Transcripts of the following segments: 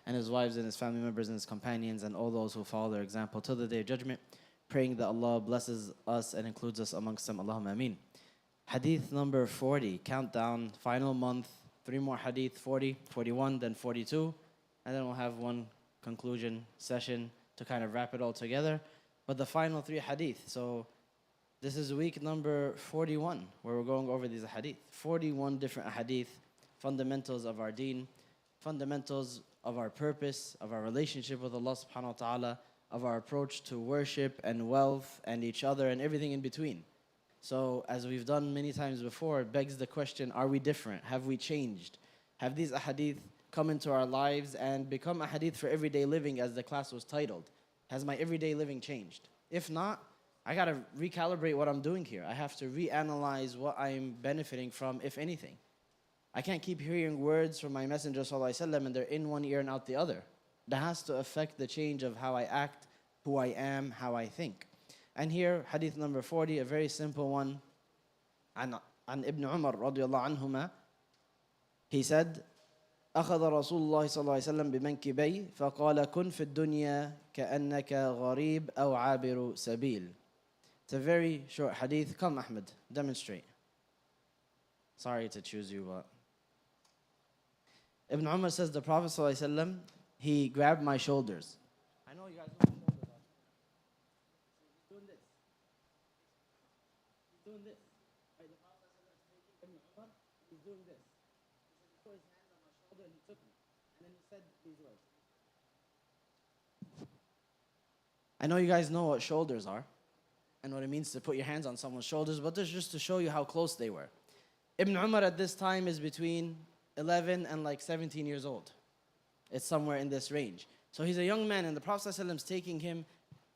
and his wives and his family members and his companions and all those who follow their example till the day of judgment. Praying that Allah blesses us and includes us amongst them. Allahumma ameen. Hadith number 40, countdown, final month, 3 more hadith, 40, 41, then 42, and then we'll have one conclusion session to kind of wrap it all together. But the final 3 hadith, so this is week number 41, where we're going over these hadith. 41 different hadith, fundamentals of our deen, fundamentals of our purpose, of our relationship with Allah subhanahu wa ta'ala, of our approach to worship and wealth and each other and everything in between. So as we've done many times before, it begs the question, are we different? Have we changed? Have these ahadith come into our lives and become ahadith for everyday living, as the class was titled? Has my everyday living changed? If not, I got to recalibrate what I'm doing here. I have to reanalyze what I'm benefiting from, if anything. I can't keep hearing words from my Messenger ﷺ and they're in one ear and out the other. That has to affect the change of how I act, who I am, how I think. And here, hadith number 40, a very simple one. An Ibn Umar radiyallahu anhuma, he said, أخذ رسول الله صلى الله عليه وسلم بمنكبي فقال كن في الدنيا كأنك غريب أو عابر سبيل. It's a very short hadith. Come, Ahmed, demonstrate. Sorry to choose you, but Ibn Umar says the Prophet ﷺ, he grabbed my shoulders. I know you guys know what shoulders are. He's doing this. He's doing this. Right, the Prophet ﷺ is taking Ibn Umar, he's doing this. He said, he put his hands on my shoulder and he took me. And then he said these words. I know you guys know what shoulders are and what it means to put your hands on someone's shoulders, but this is just to show you how close they were. Ibn Umar at this time is between 11 and like 17 years old. It's somewhere in this range. So he's a young man, and the Prophet ﷺ is taking him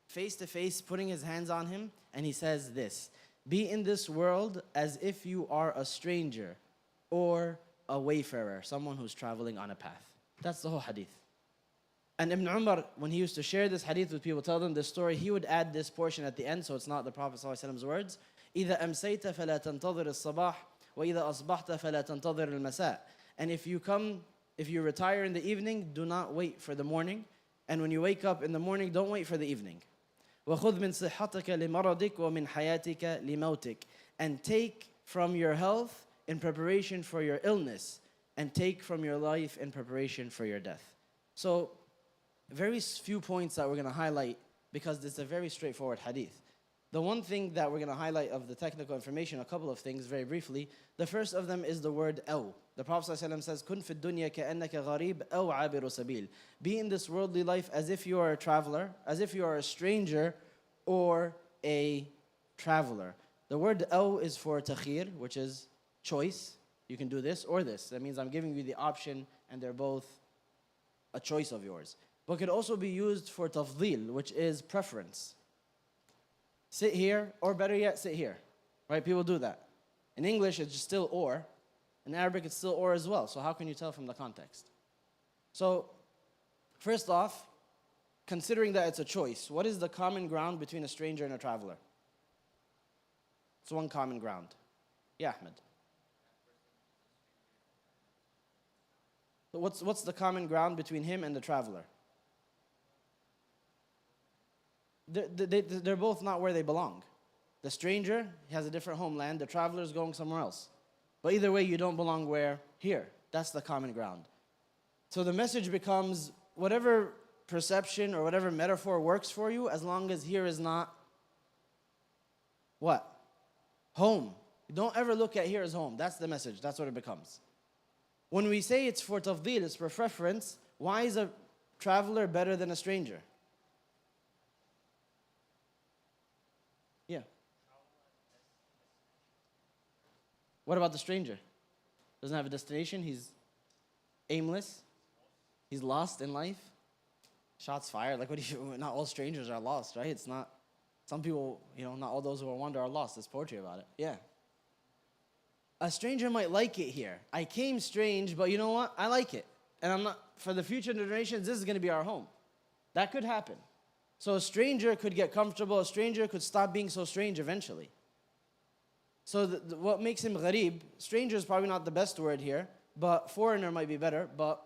face to face, putting his hands on him, and he says this: be in this world as if you are a stranger or a wayfarer, someone who's traveling on a path. That's the whole hadith. And Ibn Umar, when he used to share this hadith with people, tell them this story, he would add this portion at the end, so it's not the Prophet ﷺ's words. إِذَا أَمْسَيْتَ فَلَا تَنْتَظِرِ الصَّبَاحِ وَإِذَا أَصْبَحْتَ فَلَا تَنْتَظِرِ الْمَسَاءِ. And if you retire in the evening, do not wait for the morning. And when you wake up in the morning, don't wait for the evening. وَخُذْ مِنْ صِحَّتِكَ لِمَرَضِكَ وَمِنْ حَيَاتِكَ لِمَوْتِكَ. And take from your health in preparation for your illness, and take from your life in preparation for your death. So, very few points that we're going to highlight because it's a very straightforward hadith. The one thing that we're going to highlight of the technical information, a couple of things very briefly. The first of them is the word aw. The Prophet ﷺ says, "Kun fi dunya ka'annaka gharib aw abiru sabil." Be in this worldly life as if you are a traveler, as if you are a stranger or a traveler. The word aw is for takhir, which is choice. You can do this or this. That means I'm giving you the option and they're both a choice of yours. But could also be used for tafdil, which is preference. Sit here, or better yet, sit here. Right? People do that. In English, it's just still or. In Arabic, it's still or as well. So how can you tell from the context? So, first off, considering that it's a choice, what is the common ground between a stranger and a traveler? It's one common ground. Yeah, Ahmed. So what's the common ground between him and the traveler? They're both not where they belong. The stranger has a different homeland. The traveler is going somewhere else. But either way, you don't belong where? Here. That's the common ground. So the message becomes, whatever perception or whatever metaphor works for you, as long as here is not what? Home. Don't ever look at here as home. That's the message. That's what it becomes. When we say it's for tafdil, it's for preference, why is a traveler better than a stranger? Yeah. What about the stranger? Doesn't have a destination, he's aimless, he's lost in life. Shots fired, like not all strangers are lost, right? It's not, some people, not all those who are wander are lost. There's poetry about it, yeah. A stranger might like it here. I came strange, but you know what? I like it. And I'm not, for the future generations, this is going to be our home. That could happen. So a stranger could get comfortable. A stranger could stop being so strange eventually. So what makes him gharib, stranger is probably not the best word here, but foreigner might be better. But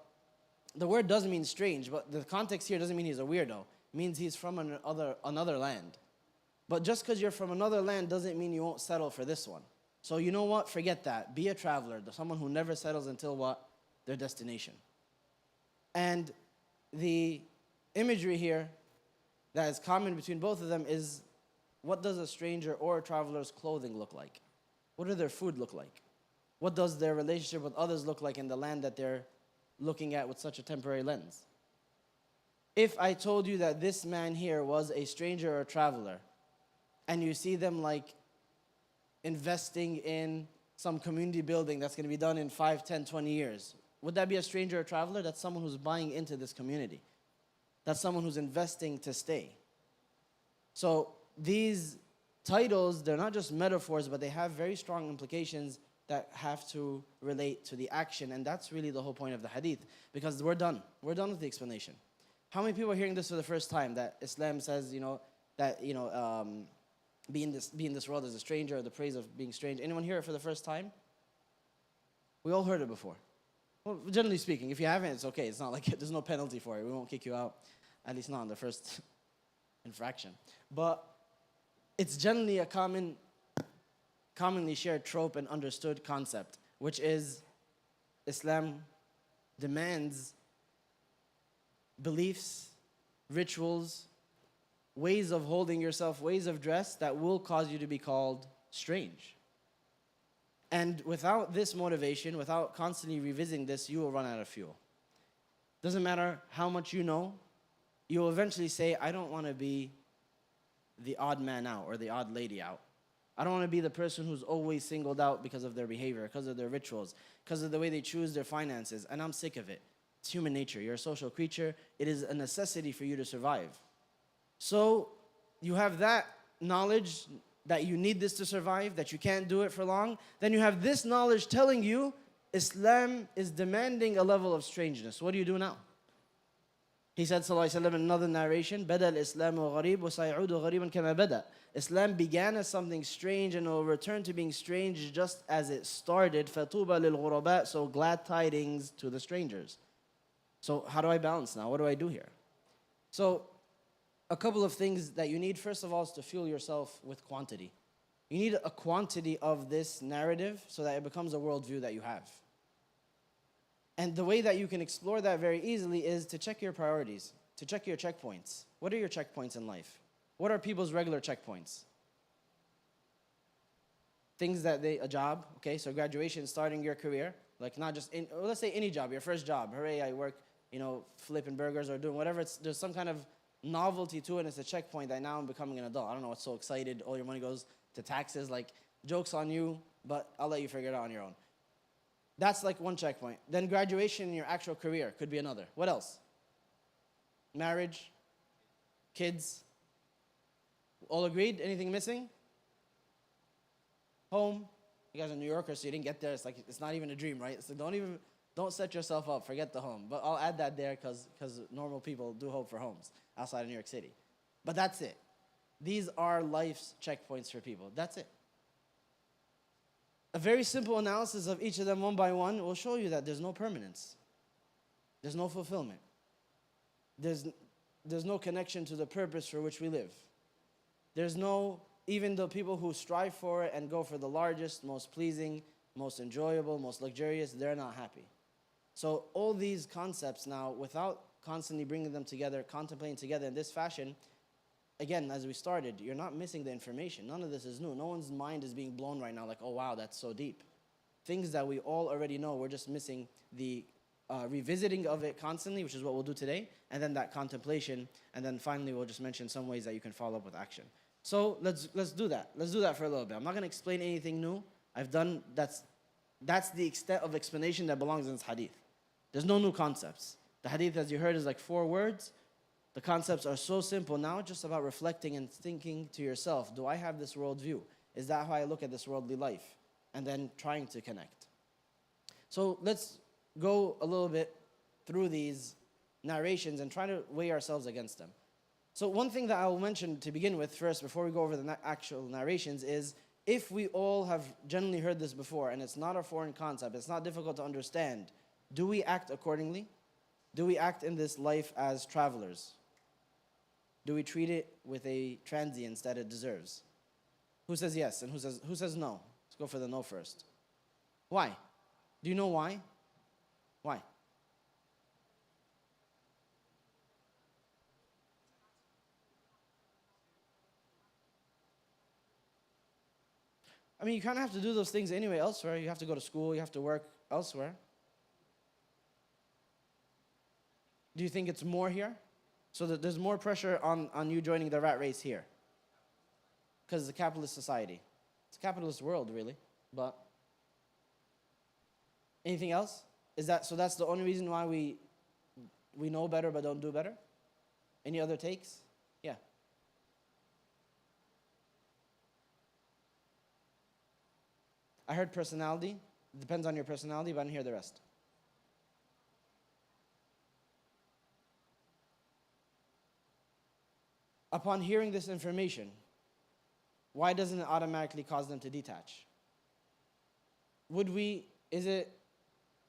the word does mean strange, but the context here doesn't mean he's a weirdo. It means he's from another land. But just because you're from another land doesn't mean you won't settle for this one. So you know what? Forget that. Be a traveler, someone who never settles until what? Their destination. And the imagery here that is common between both of them is, what does a stranger or a traveler's clothing look like? What does their food look like? What does their relationship with others look like in the land that they're looking at with such a temporary lens? If I told you that this man here was a stranger or a traveler, and you see them like investing in some community building that's going to be done in 5, 10, 20 years, would that be a stranger or traveler? That's someone who's buying into this community. That's someone who's investing to stay. So these titles, they're not just metaphors, but they have very strong implications that have to relate to the action. And that's really the whole point of the hadith, because we're done. We're done with the explanation. How many people are hearing this for the first time, that Islam says, be in this world as a stranger, or the praise of being strange? Anyone hear it for the first time? We all heard it before. Well, generally speaking, if you haven't, it's okay. It's not like there's no penalty for it. We won't kick you out, at least not on the first infraction. But it's generally a commonly shared trope and understood concept, which is Islam demands beliefs, rituals, ways of holding yourself, ways of dress that will cause you to be called strange. And without this motivation, without constantly revisiting this, you will run out of fuel. Doesn't matter how much you know, you will eventually say, I don't want to be the odd man out or the odd lady out. I don't want to be the person who's always singled out because of their behavior, because of their rituals, because of the way they choose their finances, and I'm sick of it. It's human nature. You're a social creature. It is a necessity for you to survive. So you have that knowledge that you need this to survive, that you can't do it for long. Then you have this knowledge telling you Islam is demanding a level of strangeness. What do you do now? He said, sallallahu alaihi wasallam, in another narration, "Bada al-Islamu gharib wa sayudu ghariban kama bada." Islam began as something strange and it will return to being strange just as it started. فَطُوبَى لِلْغُرَبَاءِ. So glad tidings to the strangers. So how do I balance now? What do I do here? So a couple of things that you need, first of all, is to fuel yourself with quantity. You need a quantity of this narrative so that it becomes a worldview that you have. And the way that you can explore that very easily is to check your priorities, to check your checkpoints. What are your checkpoints in life? What are people's regular checkpoints? Things that a job, okay, so graduation, starting your career, like not just let's say any job, your first job. Hooray, I work, flipping burgers or doing whatever. There's some kind of novelty to it, and it's a checkpoint that now I'm becoming an adult. I don't know what's so excited. All your money goes to taxes. Like, joke's on you, but I'll let you figure it out on your own. That's like one checkpoint. Then graduation in your actual career could be another. What else? Marriage, kids. All agreed? Anything missing? Home. You guys are New Yorkers, so you didn't get there. It's like, it's not even a dream, right? So don't set yourself up. Forget the home. But I'll add that there because normal people do hope for homes outside of New York City. But that's it. These are life's checkpoints for people. That's it. A very simple analysis of each of them one by one will show you that there's no permanence. There's no fulfillment. There's no connection to the purpose for which we live. There's no, even the people who strive for it and go for the largest, most pleasing, most enjoyable, most luxurious, they're not happy. So all these concepts now, without constantly bringing them together, contemplating together in this fashion, again, as we started, you're not missing the information. None of this is new. No one's mind is being blown right now like, oh wow, that's so deep. Things that we all already know, we're just missing the revisiting of it constantly, which is what we'll do today, and then that contemplation, and then finally we'll just mention some ways that you can follow up with action. So let's do that. Let's do that for a little bit. I'm not going to explain anything new. That's the extent of explanation that belongs in this hadith. There's no new concepts. The hadith, as you heard, is like 4 words. The concepts are so simple. Now it's just about reflecting and thinking to yourself, do I have this worldview? Is that how I look at this worldly life? And then trying to connect. So let's go a little bit through these narrations and try to weigh ourselves against them. So one thing that I'll mention to begin with first, before we go over the actual narrations, is if we all have generally heard this before and it's not a foreign concept, it's not difficult to understand, do we act accordingly? Do we act in this life as travelers? Do we treat it with a transience that it deserves? Who says yes and who says no? Let's go for the no first. Why? Do you know why? Why? I mean, you kind of have to do those things anyway elsewhere. You have to go to school, you have to work elsewhere. Do you think it's more here? So that there's more pressure on you joining the rat race here. Because it's a capitalist society. It's a capitalist world, really. But anything else? So that's the only reason why we know better but don't do better? Any other takes? Yeah. I heard personality. It depends on your personality, but I didn't hear the rest. Upon hearing this information, why doesn't it automatically cause them to detach? Is it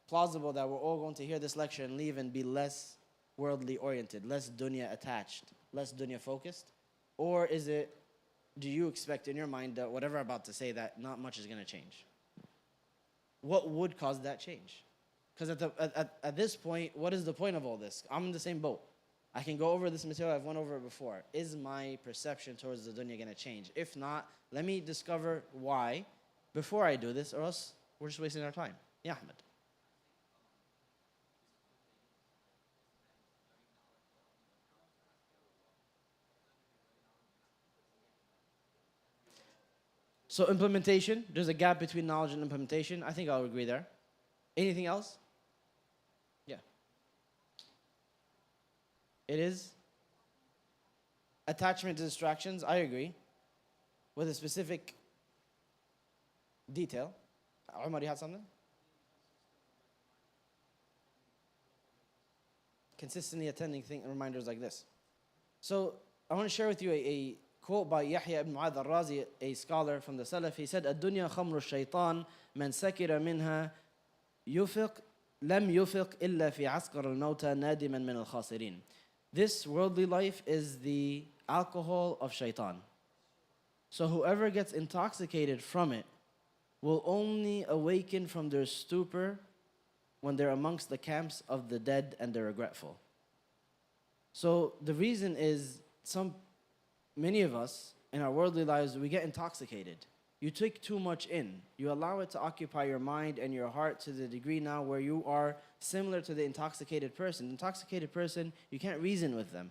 plausible that we're all going to hear this lecture and leave and be less worldly oriented, less dunya attached, less dunya focused? Or do you expect in your mind that whatever I'm about to say, that not much is going to change? What would cause that change? Because at this point, what is the point of all this? I'm in the same boat. I can go over this material, I've went over it before. Is my perception towards the dunya going to change? If not, let me discover why before I do this, or else we're just wasting our time. Yeah, Ahmed. So implementation, there's a gap between knowledge and implementation. I think I'll agree there. Anything else? Yeah. It is attachment to distractions, I agree. With a specific detail. Umar, you had something? Consistently attending reminders like this. So I want to share with you a quote by Yahya ibn Mu'adh al-Razi, a scholar from the Salaf. He said, الدنيا خمر الشيطان من سكر منها يفق لم يفق إلا في عسكر الموتى نادما من الخاسرين. This worldly life is the alcohol of shaitan. So whoever gets intoxicated from it will only awaken from their stupor when they're amongst the camps of the dead and the regretful. So the reason is many of us in our worldly lives, we get intoxicated. You take too much in. You allow it to occupy your mind and your heart to the degree now where you are similar to the intoxicated person. The intoxicated person, you can't reason with them.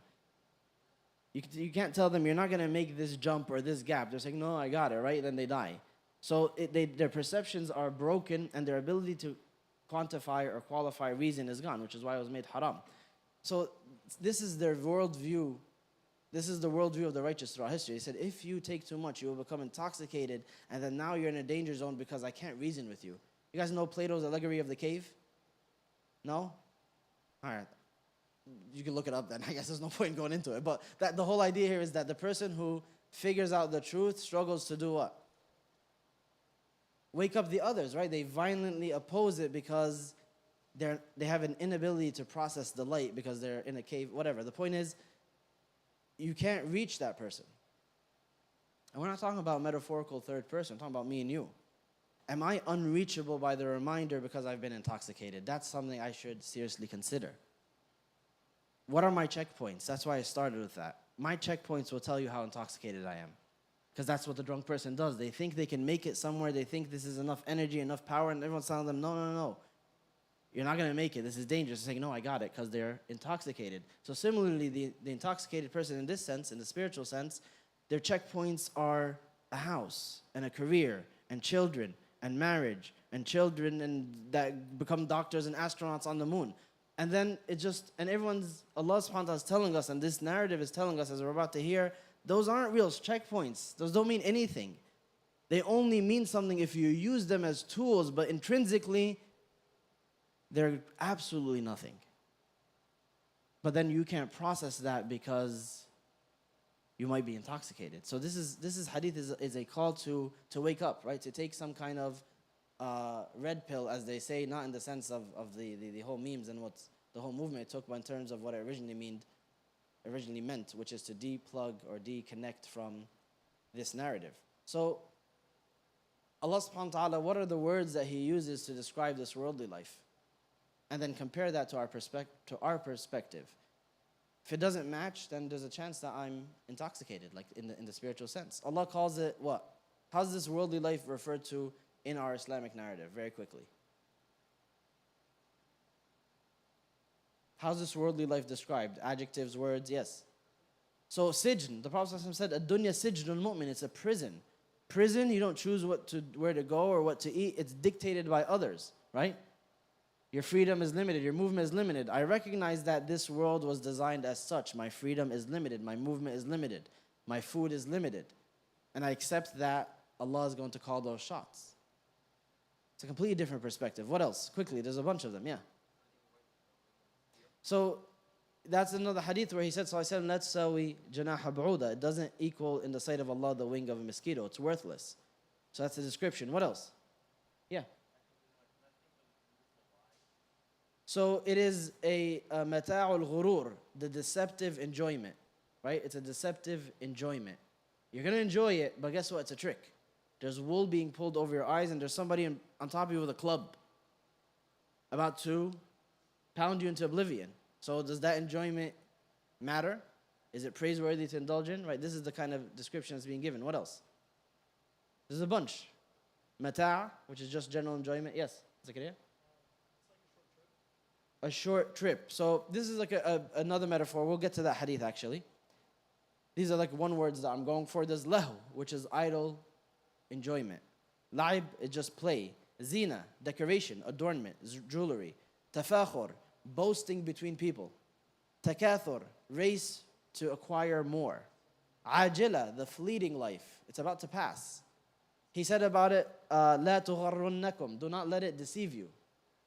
You can't tell them you're not going to make this jump or this gap. They're saying, no, I got it, right? Then they die. So their perceptions are broken and their ability to quantify or qualify reason is gone, which is why it was made haram. So this is their worldview. This is the worldview of the righteous throughout history. He said, if you take too much, you will become intoxicated, and then now you're in a danger zone because I can't reason with you. You guys know Plato's allegory of the cave? No? All right. You can look it up then. I guess there's no point going into it. But the whole idea here is that the person who figures out the truth struggles to do what? Wake up the others, right? They violently oppose it because they have an inability to process the light because they're in a cave, whatever. The point is, you can't reach that person. And we're not talking about metaphorical third person. We're talking about me and you. Am I unreachable by the reminder because I've been intoxicated? That's something I should seriously consider. What are my checkpoints? That's why I started with that. My checkpoints will tell you how intoxicated I am. Because that's what the drunk person does. They think they can make it somewhere. They think this is enough energy, enough power, and everyone's telling them, no, no, no, no. You're not going to make it. This is dangerous. They're saying, no, I got it, because they're intoxicated. So similarly, the intoxicated person in this sense, in the spiritual sense, their checkpoints are a house and a career and children and marriage and children and that become doctors and astronauts on the moon. And then Allah subhanahu wa ta'ala is telling us, and this narrative is telling us, as we're about to hear, those aren't real checkpoints. Those don't mean anything. They only mean something if you use them as tools, but intrinsically, they're absolutely nothing. But then you can't process that because you might be intoxicated. So this is hadith is a call to wake up, right? To take some kind of red pill, as they say, not in the sense of the whole memes and the whole movement it took, but in terms of what it originally meant, which is to deplug or deconnect from this narrative. So Allah subhanahu wa ta'ala, what are the words that He uses to describe this worldly life? And then compare that to our perspective. If it doesn't match, then there's a chance that I'm intoxicated, like in the spiritual sense. Allah calls it what? How's this worldly life referred to in our Islamic narrative? Very quickly. How's this worldly life described? Adjectives, words, yes. So sijn, the Prophet ﷺ said, "Ad-dunya sijnul mu'min," it's a prison. Prison, you don't choose where to go or what to eat. It's dictated by others, right? Your freedom is limited. Your movement is limited. I recognize that this world was designed as such. My freedom is limited. My movement is limited. My food is limited. And I accept that Allah is going to call those shots. It's a completely different perspective. What else? Quickly, there's a bunch of them, yeah. So that's another hadith where he said, sallallahu alayhi wa sallam, "La tusawi janaha ba'uda." It doesn't equal in the sight of Allah the wing of a mosquito. It's worthless. So that's the description. What else? Yeah. So it is a mata'ul ghurur, the deceptive enjoyment, right? It's a deceptive enjoyment. You're going to enjoy it, but guess what? It's a trick. There's wool being pulled over your eyes, and there's somebody on top of you with a club about to pound you into oblivion. So does that enjoyment matter? Is it praiseworthy to indulge in? Right, this is the kind of description that's being given. What else? There's a bunch. Mata', which is just general enjoyment. Yes, Zakaria? A short trip. So this is like another metaphor. We'll get to that hadith actually. These are like one words that I'm going for. There's lahu, which is idle enjoyment. La'ib is just play. Zina, decoration, adornment, jewelry. Tafakhur, boasting between people. Takathur, race to acquire more. Ajila, the fleeting life. It's about to pass. He said about it, لا تغرنكم, do not let it deceive you.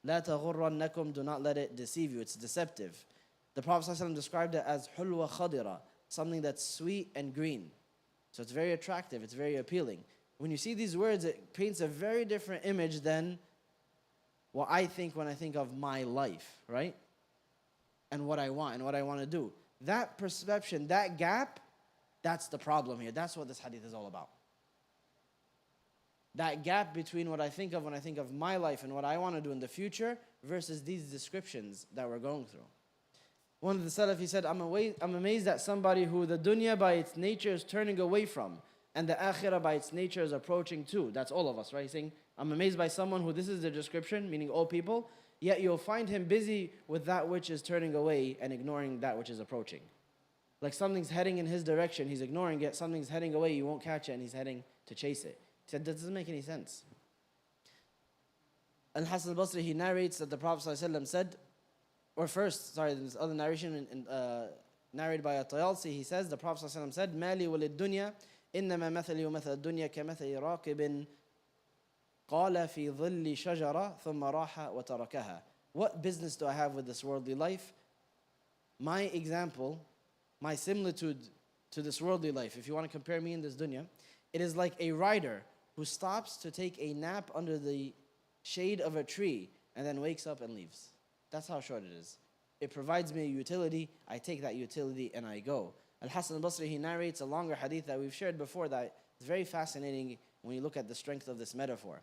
لا تغرنكم, do not let it deceive you. It's deceptive. The Prophet ﷺ described it as حلوة خضرة, something that's sweet and green. So it's very attractive, it's very appealing. When you see these words, it paints a very different image than what I think when I think of my life, right? And what I want and what I want to do. That perception, that gap, that's the problem here. That's what this hadith is all about. That gap between what I think of when I think of my life and what I want to do in the future versus these descriptions that we're going through. One of the Salaf, he said, I'm amazed at somebody who the dunya by its nature is turning away from and the akhirah by its nature is approaching to. That's all of us, right? He's saying, I'm amazed by someone who this is the description, meaning all people, yet you'll find him busy with that which is turning away and ignoring that which is approaching. Like something's heading in his direction, he's ignoring it. Something's heading away, you won't catch it, and he's heading to chase it. He said, that doesn't make any sense. Al-Hasan al-Basri, he narrates that the Prophet ﷺ said, or first, sorry, this other narration narrated by At-Tayalsi, he says, the Prophet ﷺ said, مَالِي وَلِلدُّنْيَا إِنَّمَا مَثَلِي وَمَثَلَ الدُّنْيَا كَمَثَلِ رَاكِبٍ قَالَ فِي ظِلِّ شَجَرَةٍ ثُمَّ رَاحَ وَتَرَكَهَا. What business do I have with this worldly life? My example, my similitude to this worldly life, if you want to compare me in this dunya, it is like a rider who stops to take a nap under the shade of a tree and then wakes up and leaves. That's how short it is. It provides me a utility, I take that utility and I go. Al-Hasan al-Basri, he narrates a longer hadith that we've shared before that is very fascinating when you look at the strength of this metaphor.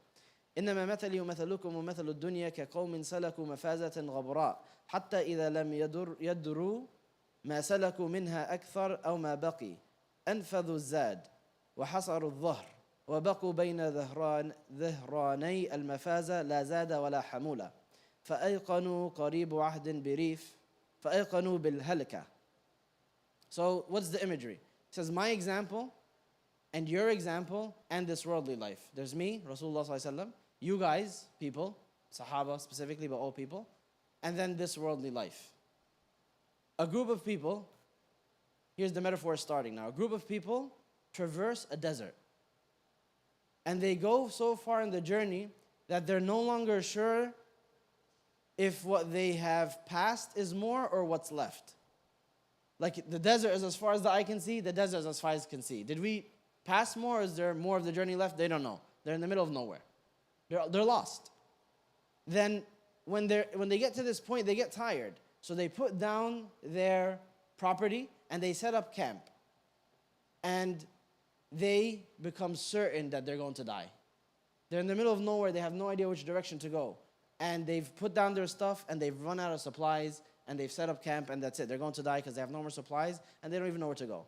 إنما مثلي ومثلكم ومثل الدنيا كقوم سلكوا مفازة غبراء حتى إذا لم يدروا ما سلكوا منها أكثر أو ما بقي أنفذوا الزاد وحصروا الظهر وبقوا بين ظهراني المفازة لا زاد ولا حمولة فأيقنوا قريب عهد بريف فأيقنوا بالهلكة. So what's the imagery? It says my example and your example and this worldly life. There's me, Rasulullah sallallahu alaihi wasallam, you guys, people, Sahaba specifically, but all people, and then this worldly life. A group of people, here's the metaphor starting now. A group of people traverse a desert. And they go so far in the journey that they're no longer sure if what they have passed is more or what's left. Like the desert is as far as the eye can see, the desert is as far as can see. Did we pass more, or is there more of the journey left? They don't know. They're in the middle of nowhere. They're lost. Then when they get to this point, they get tired. So they put down their property and they set up camp. And they become certain that they're going to die. They're in the middle of nowhere, they have no idea which direction to go. And they've put down their stuff and they've run out of supplies and they've set up camp and that's it. They're going to die because they have no more supplies and they don't even know where to go.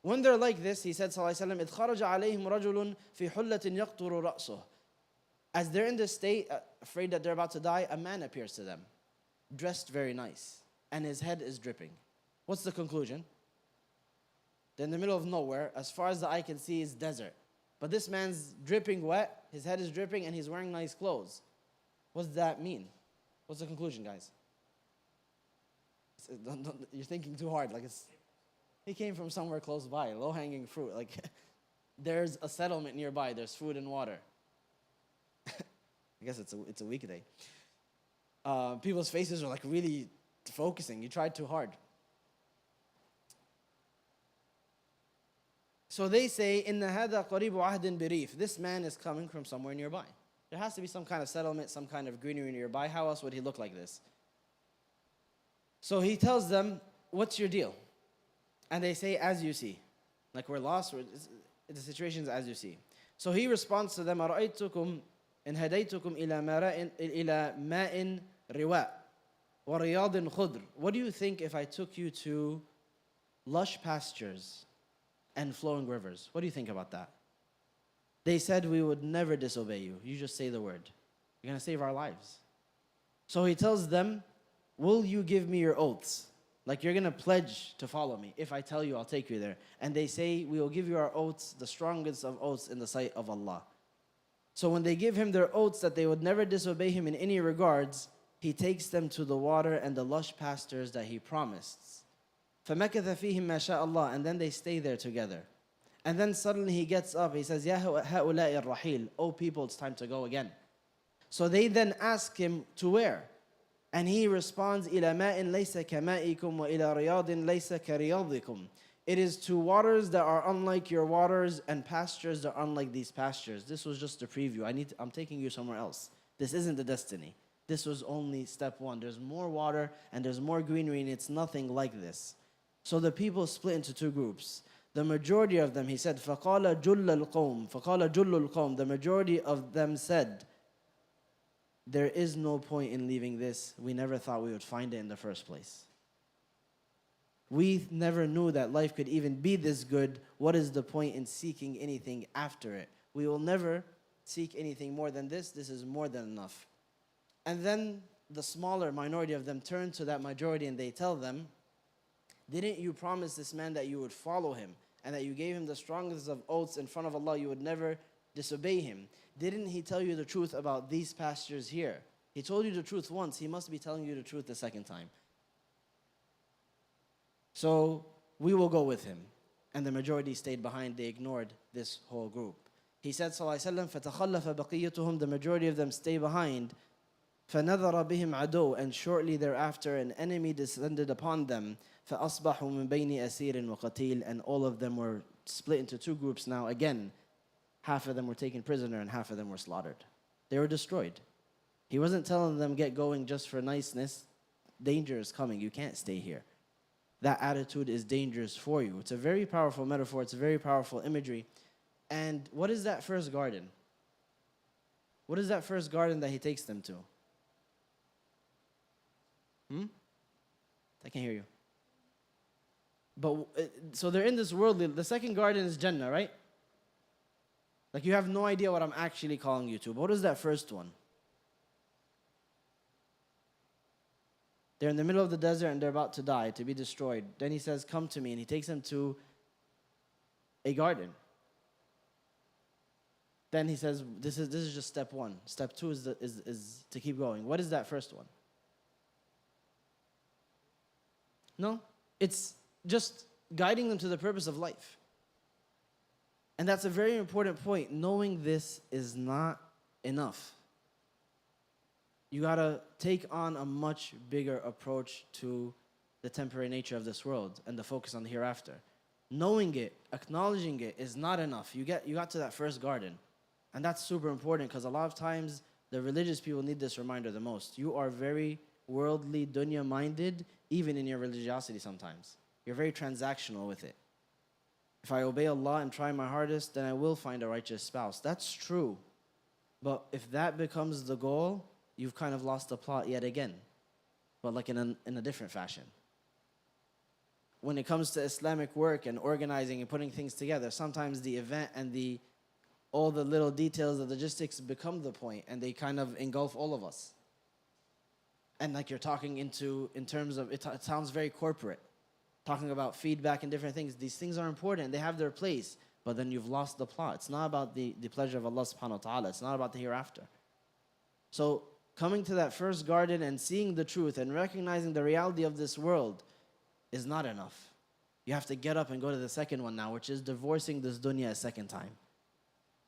When they're like this, he said, sallallahu alayhi wa sallam, إِذْ خَرَجَ عَلَيْهِمْ رَجُلٌ فِي حُلَّةٍ يَقْطُرُ رَأْسُهُ. As they're in this state, afraid that they're about to die, a man appears to them, dressed very nice, and his head is dripping. What's the conclusion? They're in the middle of nowhere. As far as the eye can see is desert. But this man's dripping wet, his head is dripping, and he's wearing nice clothes. What does that mean? What's the conclusion, guys? You're thinking too hard. He came from somewhere close by, low-hanging fruit. There's a settlement nearby. There's food and water. I guess it's a weekday. People's faces are really focusing. You tried too hard. So they say, "Inna hada qaribu ahdin birif." This man is coming from somewhere nearby. There has to be some kind of settlement, some kind of greenery nearby. How else would he look like this? So he tells them, "What's your deal?" And they say, "As you see." We're lost. The situation's as you see. So he responds to them, "أَرَأَيْتُكُمْ إِنْ هَدَيْتُكُمْ إِلَى مَاءٍ رِوَاءٍ وَرِيَاضٍ خُضْرٍ." What do you think if I took you to lush pastures and flowing rivers? What do you think about that? They said, "We would never disobey you. You just say the word. You're going to save our lives." So he tells them, "Will you give me your oaths? You're going to pledge to follow me. If I tell you, I'll take you there." And they say, "We will give you our oaths, the strongest of oaths in the sight of Allah." So when they give him their oaths that they would never disobey him in any regards, he takes them to the water and the lush pastures that he promised. فَمَكَثَ فِيهِمْ مَا شَاءَ اللَّهُ. And then they stay there together. And then suddenly he gets up, he says, "Ya هَؤُلَاءِ الرَّحِيلِ." "Oh people, it's time to go again." So they then ask him, "To where?" And he responds, إِلَى مَاءٍ لَيْسَ كَمَائِكُمْ وَإِلَى رِيَاضٍ لَيْسَ كَرِيَاضِكُمْ. It is to waters that are unlike your waters and pastures that are unlike these pastures. This was just a preview. I'm taking you somewhere else. This isn't the destiny. This was only step one. There's more water and there's more greenery and it's nothing like this. So the people split into two groups. The majority of them, he said, فَقَالَ جُلَّ الْقَوْمِ. The majority of them said, "There is no point in leaving this. We never thought we would find it in the first place. We never knew that life could even be this good. What is the point in seeking anything after it? We will never seek anything more than this. This is more than enough." And then the smaller minority of them turn to that majority and they tell them, "Didn't you promise this man that you would follow him and that you gave him the strongest of oaths in front of Allah, you would never disobey him? Didn't he tell you the truth about these pastures here? He told you the truth once, he must be telling you the truth the second time. So we will go with him." And the majority stayed behind. They ignored this whole group. He said, sallallahu alaihi wasallam, فَتَخَلَّفَ بَقِيَّتُهُمْ. The majority of them stay behind. فَنَظَرَ بِهِمْ عَدُوٌ. And shortly thereafter an enemy descended upon them. فَأَصْبَحُوا مِنْ بَيْنِ أَسِيرٍ وَقَتِيلٍ. And all of them were split into two groups now. Again, half of them were taken prisoner and half of them were slaughtered. They were destroyed. He wasn't telling them, "Get going just for niceness. Danger is coming. You can't stay here." That attitude is dangerous for you. It's a very powerful metaphor. It's a very powerful imagery. And what is that first garden? What is that first garden that he takes them to? I can't hear you. But so they're in this world. The second garden is Jannah, right? You have no idea what I'm actually calling you to. But what is that first one? They're in the middle of the desert and they're about to die, to be destroyed. Then he says, "Come to me." And he takes them to a garden. Then he says, this is just step one. Step two is to keep going. What is that first one? No, it's just guiding them to the purpose of life. And that's a very important point. Knowing this is not enough. You gotta take on a much bigger approach to the temporary nature of this world and the focus on the hereafter. Knowing it, acknowledging it is not enough. You got to that first garden. And that's super important because a lot of times the religious people need this reminder the most. You are very worldly, dunya minded, even in your religiosity sometimes. You're very transactional with it. If I obey Allah and try my hardest, then I will find a righteous spouse. That's true. But if that becomes the goal, you've kind of lost the plot yet again. But like in a different fashion. When it comes to Islamic work and organizing and putting things together, sometimes the event and all the little details, the logistics become the point, and they kind of engulf all of us. And like you're talking in terms of, it sounds very corporate. Talking about feedback and different things. These things are important. They have their place. But then you've lost the plot. It's not about the pleasure of Allah subhanahu wa ta'ala. It's not about the hereafter. So coming to that first garden and seeing the truth and recognizing the reality of this world is not enough. You have to get up and go to the second one now, which is divorcing this dunya a second time.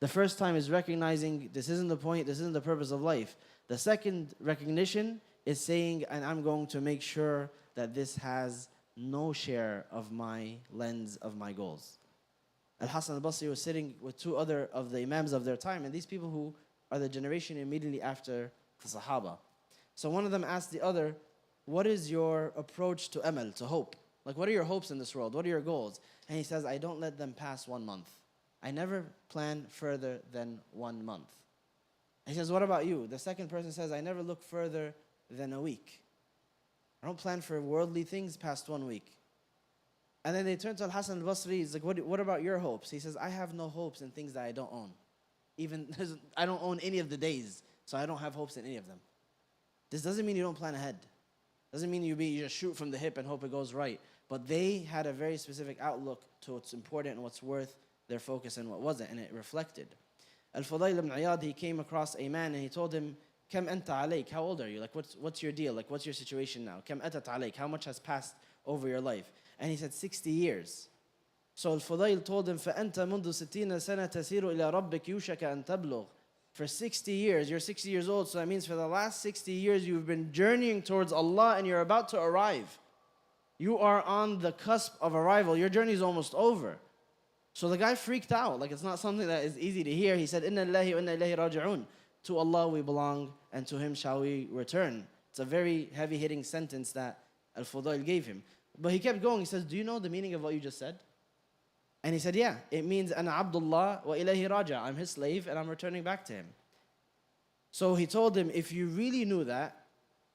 The first time is recognizing this isn't the point, this isn't the purpose of life. The second recognition is saying, and I'm going to make sure that this has no share of my lens of my goals. Al-Hasan al-Basri was sitting with two other of the imams of their time, and these people who are the generation immediately after the Sahaba. So one of them asked the other, what is your approach to amal, to hope? Like, what are your hopes in this world? What are your goals? And he says, I don't let them pass 1 month. I never plan further than 1 month. And he says, what about you? The second person says, I never look further than a week. I don't plan for worldly things past 1 week. And then they turn to Al-Hasan al-Basri. He's like, what about your hopes? He says, I have no hopes in things that I don't own. Even, I don't own any of the days, so I don't have hopes in any of them. This doesn't mean you don't plan ahead. Doesn't mean you just shoot from the hip and hope it goes right. But they had a very specific outlook to what's important and what's worth their focus and what wasn't, and it reflected. Al-Fudayl ibn Iyad, he came across a man and he told him, Kam anta alayk? How old are you? Like, what's your deal? Like, what's your situation now? Kam atat alayk? How much has passed over your life? And he said, 60 years. So Al-Fudayl told him, فَأَنْتَ مُنْذُ 60 سَنَةَ تَسِيرُ إِلَىٰ رَبِّكَ يُوشَكَ أَن تَبْلُغ. For 60 years, you're 60 years old, so that means for the last 60 years you've been journeying towards Allah and you're about to arrive. You are on the cusp of arrival. Your journey is almost over. So the guy freaked out. Like, it's not something that is easy to hear. He said, إِنَّ اللَّهِ وَإِنَّ إِلَيْهِ رَاجِعُونَ. To Allah we belong and to Him shall we return. It's a very heavy-hitting sentence that Al-Fudayl gave him. But he kept going. He says, do you know the meaning of what you just said? And he said, yeah, it means أَنَا عَبْدُ اللَّهِ وَإِلَيْهِ رَاجِعُ. I'm His slave and I'm returning back to Him. So he told him, if you really knew that,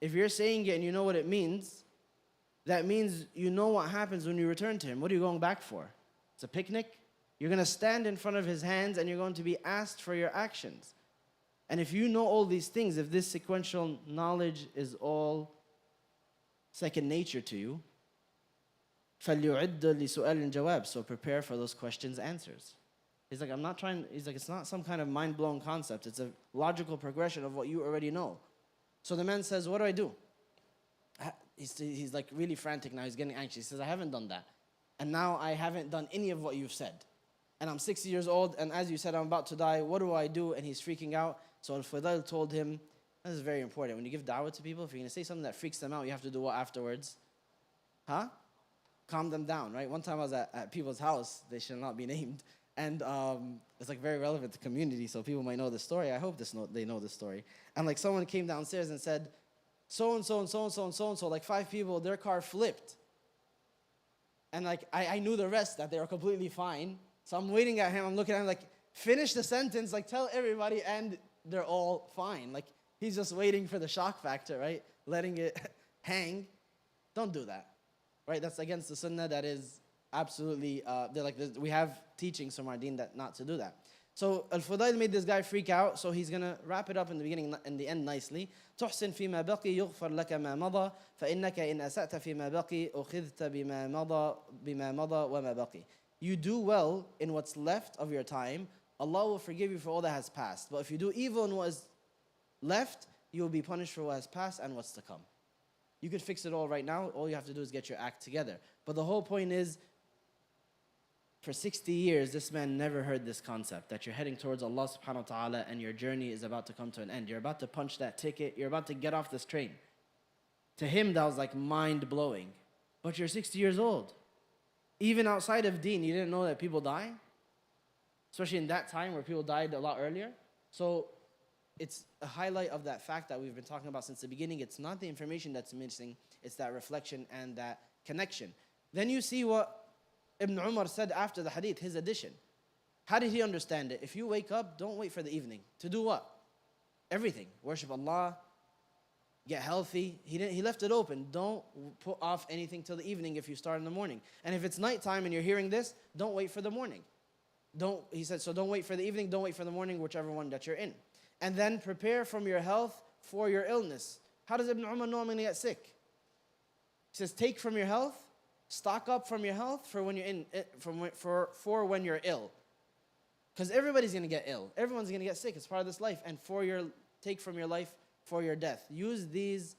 if you're saying it and you know what it means, that means you know what happens when you return to Him. What are you going back for? It's a picnic? You're going to stand in front of His hands and you're going to be asked for your actions. And if you know all these things, if this sequential knowledge is all second nature to you, فَلْيُعِدَّ لِسُؤَالٍ جَوَابٍ. So prepare for those questions' answers. He's like, it's not some kind of mind-blown concept. It's a logical progression of what you already know. So the man says, what do I do? He's like really frantic now. He's getting anxious. He says, I haven't done that. And now I haven't done any of what you've said. And I'm 60 years old, and as you said, I'm about to die. What do I do? And he's freaking out. So Al-Fudayl told him, this is very important. When you give da'wah to people, if you're going to say something that freaks them out, you have to do what afterwards? Calm them down, right? One time I was at people's house. They shall not be named. And it's like very relevant to community, so people might know the story. I hope they know the story. And like someone came downstairs and said, so-and-so and so-and-so and so-and-so, like 5 people, their car flipped. And like I knew the rest, that they were completely fine. So I'm waiting at him, I'm looking at him like, finish the sentence, like tell everybody, and they're all fine. Like he's just waiting for the shock factor, right? Letting it hang. Don't do that, right? That's against the sunnah. That is absolutely, we have teachings from our deen that not to do that. So Al-Fudayl made this guy freak out, so he's going to wrap it up in the beginning and the end nicely. تحسن فيما بقي يغفر لك ما مضى فإنك إن أسأت فيما بقي أخذت بما مضى وما بقي. You do well in what's left of your time, Allah will forgive you for all that has passed. But if you do evil in what is left, you will be punished for what has passed and what's to come. You could fix it all right now. All you have to do is get your act together. But the whole point is, for 60 years, this man never heard this concept, that you're heading towards Allah subhanahu wa ta'ala and your journey is about to come to an end. You're about to punch that ticket. You're about to get off this train. To him, that was like mind-blowing. But you're 60 years old. Even outside of deen, you didn't know that people die? Especially in that time where people died a lot earlier. So it's a highlight of that fact that we've been talking about since the beginning. It's not the information that's missing, it's that reflection and that connection. Then you see what Ibn Umar said after the hadith, his addition. How did he understand it? If you wake up, don't wait for the evening. To do what? Everything. Worship Allah, get healthy. He left it open. Don't put off anything till the evening if you start in the morning. And if it's nighttime and you're hearing this, don't wait for the morning. He said, so don't wait for the evening, don't wait for the morning, whichever one that you're in. And then prepare from your health for your illness. How does Ibn Umar know I'm going to get sick? He says, take from your health, stock up from your health for when you're for when you're ill. Because everybody's going to get ill. Everyone's going to get sick. It's part of this life. And take from your life for your death. Use these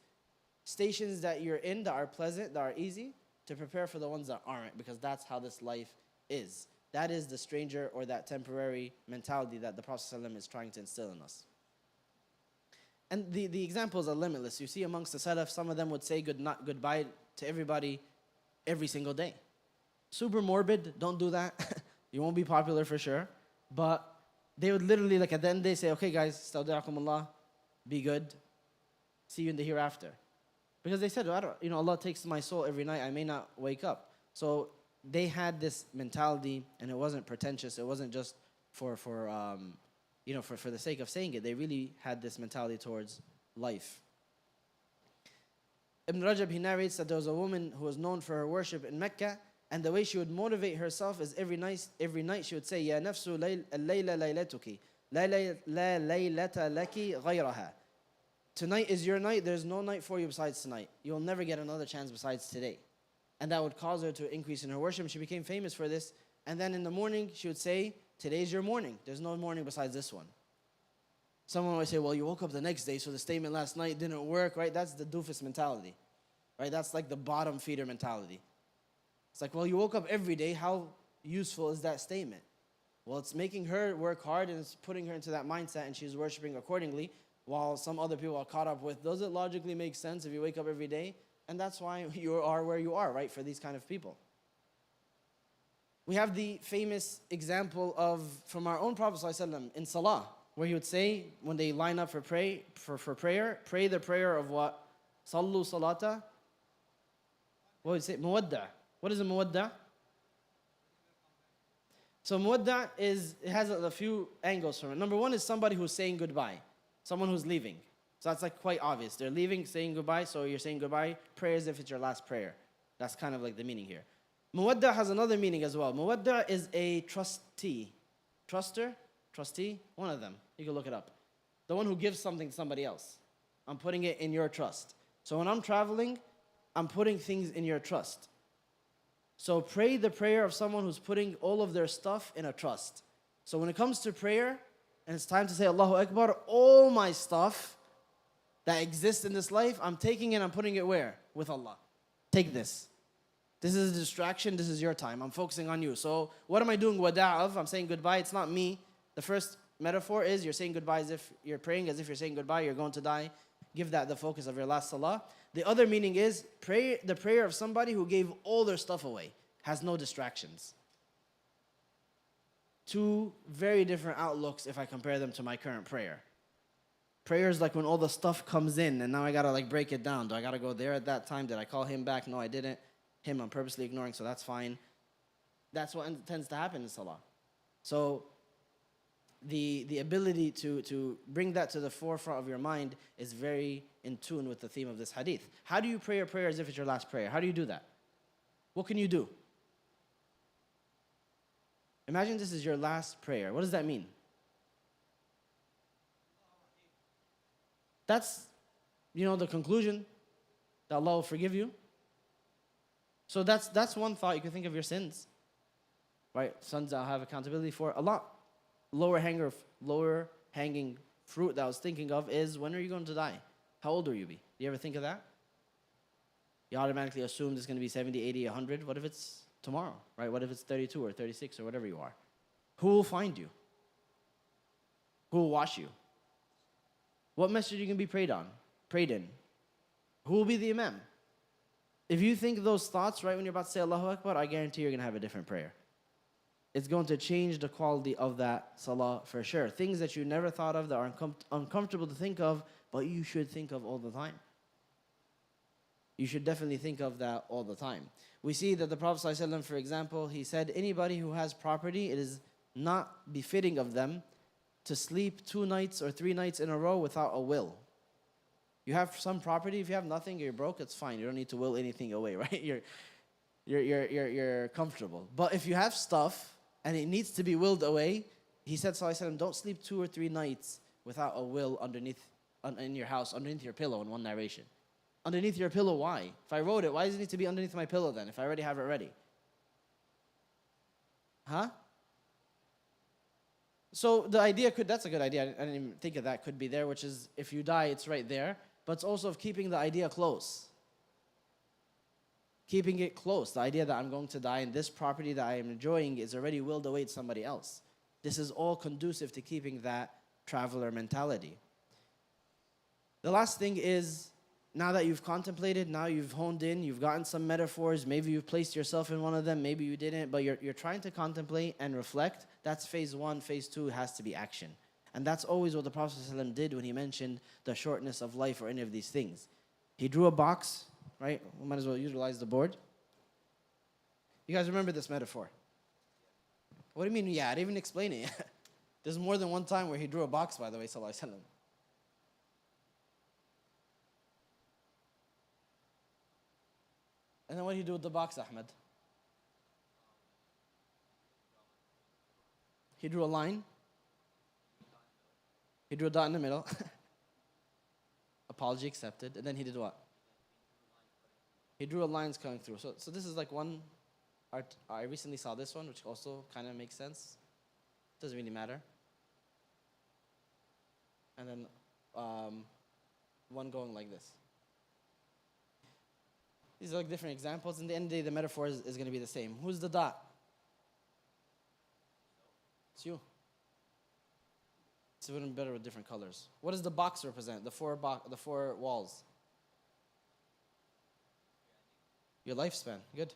stations that you're in that are pleasant, that are easy, to prepare for the ones that aren't, because that's how this life is. That is the stranger or that temporary mentality that the Prophet ﷺ is trying to instill in us. And the examples are limitless. You see amongst the Salaf, some of them would say goodbye to everybody every single day. Super morbid, don't do that. You won't be popular for sure. But they would literally, like at the end, they say, okay guys, stawda'akumullah, be good. See you in the hereafter. Because they said, Allah takes my soul every night, I may not wake up. So they had this mentality, and it wasn't pretentious. It wasn't just for the sake of saying it. They really had this mentality towards life. Ibn Rajab, he narrates that there was a woman who was known for her worship in Mecca, and the way she would motivate herself is every night she would say, Ya nafsu al-layla laylatuki, la laylata laki ghayraha. Tonight is your night. There's no night for you besides tonight. You'll never get another chance besides today. And that would cause her to increase in her worship. She became famous for this. And then in the morning, she would say, today's your morning. There's no morning besides this one. Someone might say, well, you woke up the next day, so the statement last night didn't work, right? That's the doofus mentality, right? That's like the bottom feeder mentality. It's like, well, you woke up every day. How useful is that statement? Well, it's making her work hard, and it's putting her into that mindset, and she's worshiping accordingly, while some other people are caught up with, does it logically make sense if you wake up every day? And that's why you are where you are, right, for these kind of people. We have the famous example from our own Prophet ﷺ in Salah, where he would say, when they line up for prayer, pray the prayer of what? Sallu salata. What would you say? Muwadda'. What is a muwadda'? So muwadda' it has a few angles from it. Number one is somebody who's saying goodbye. Someone who's leaving. So that's like quite obvious. They're leaving, saying goodbye, so you're saying goodbye. Pray as if it's your last prayer. That's kind of like the meaning here. Muwadda' has another meaning as well. Muwadda' is a trustee. Trustee? One of them. You can look it up. The one who gives something to somebody else. I'm putting it in your trust. So when I'm traveling, I'm putting things in your trust. So pray the prayer of someone who's putting all of their stuff in a trust. So when it comes to prayer, and it's time to say Allahu Akbar, all my stuff that exists in this life, I'm taking it, I'm putting it where? With Allah. Take this. This is a distraction, this is your time. I'm focusing on you. So what am I doing wada' of? I'm saying goodbye, it's not me. The first metaphor is you're saying goodbye as if you're praying, as if you're saying goodbye, you're going to die. Give that the focus of your last salah. The other meaning is pray the prayer of somebody who gave all their stuff away, has no distractions. Two very different outlooks if I compare them to my current prayer. Prayer is like when all the stuff comes in and now I gotta like break it down. Do I gotta go there at that time? Did I call him back? No, I didn't. Him I'm purposely ignoring, so that's fine. That's what tends to happen in salah. So the ability to bring that to the forefront of your mind is very in tune with the theme of this hadith. How do you pray a prayer as if it's your last prayer? How do you do that? What can you do? Imagine this is your last prayer. What does that mean? That's, the conclusion, that Allah will forgive you. So that's one thought. You can think of your sins, right? Sins I'll have accountability for. A lot lower hanging fruit that I was thinking of is, when are you going to die? How old will you be? Do you ever think of that? You automatically assume it's going to be 70, 80, 100. What if it's tomorrow, right? What if it's 32 or 36 or whatever you are? Who will find you? Who will wash you? What message are you going to be prayed in? Who will be the imam? If you think those thoughts right when you're about to say Allahu Akbar, I guarantee you're going to have a different prayer. it's going to change the quality of that salah for sure. Things that you never thought of, that are uncomfortable to think of, but you should think of all the time. You should definitely think of that all the time. We see that the Prophet ﷺ, for example, he said, anybody who has property, it is not befitting of them to sleep 2 nights or 3 nights in a row without a will. You have some property, if you have nothing, you're broke, it's fine. You don't need to will anything away, right? You're comfortable. But if you have stuff and it needs to be willed away, he said, sallallahu alaihi wasallam, don't sleep 2 or 3 nights without a will in your house, underneath your pillow in one narration. Underneath your pillow, why? If I wrote it, why does it need to be underneath my pillow then, if I already have it ready? Huh? So the idea that's a good idea, I didn't even think of that, could be there, which is if you die, it's right there. But it's also of keeping the idea close. Keeping it close. The idea that I'm going to die and this property that I am enjoying is already willed away to somebody else. This is all conducive to keeping that traveler mentality. The last thing is, now that you've contemplated, now you've honed in, you've gotten some metaphors, maybe you've placed yourself in one of them, maybe you didn't, but you're trying to contemplate and reflect. That's phase 1. Phase 2 has to be action. And that's always what the Prophet ﷺ did when he mentioned the shortness of life or any of these things. He drew a box, right? We might as well utilize the board. You guys remember this metaphor? What do you mean, yeah? I didn't even explain it yet. There's more than one time where he drew a box, by the way, sallallahu alaihi wasallam. And then what did he do with the box, Ahmed? He drew a line. He drew a dot in the middle. Apology accepted. And then he did what? He drew a lines coming through. So this is like one art. I recently saw this one, which also kind of makes sense. Doesn't really matter. And then one going like this. These are like different examples. In the end of the day, the metaphor is going to be the same. Who's the dot? It's you. It's even better with different colors. What does the box represent? The four walls. Your lifespan. Good.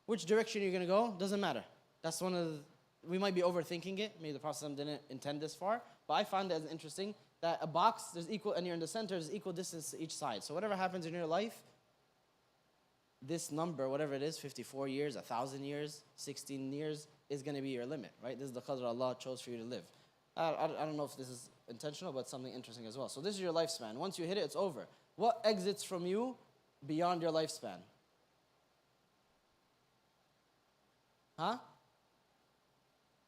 Which direction you're going to go doesn't matter. That's one of the, we might be overthinking it. Maybe the Prophet didn't intend this far, but I find it as interesting that a box, there's equal, and you're in the center, there's equal distance to each side. So whatever happens in your life, this number, whatever it is, 54 years, 1,000 years, 16 years, is going to be your limit, right? This is the qadr Allah chose for you to live. I don't know if this is intentional, but something interesting as well. So this is your lifespan. Once you hit it, it's over. What exits from you beyond your lifespan? Huh?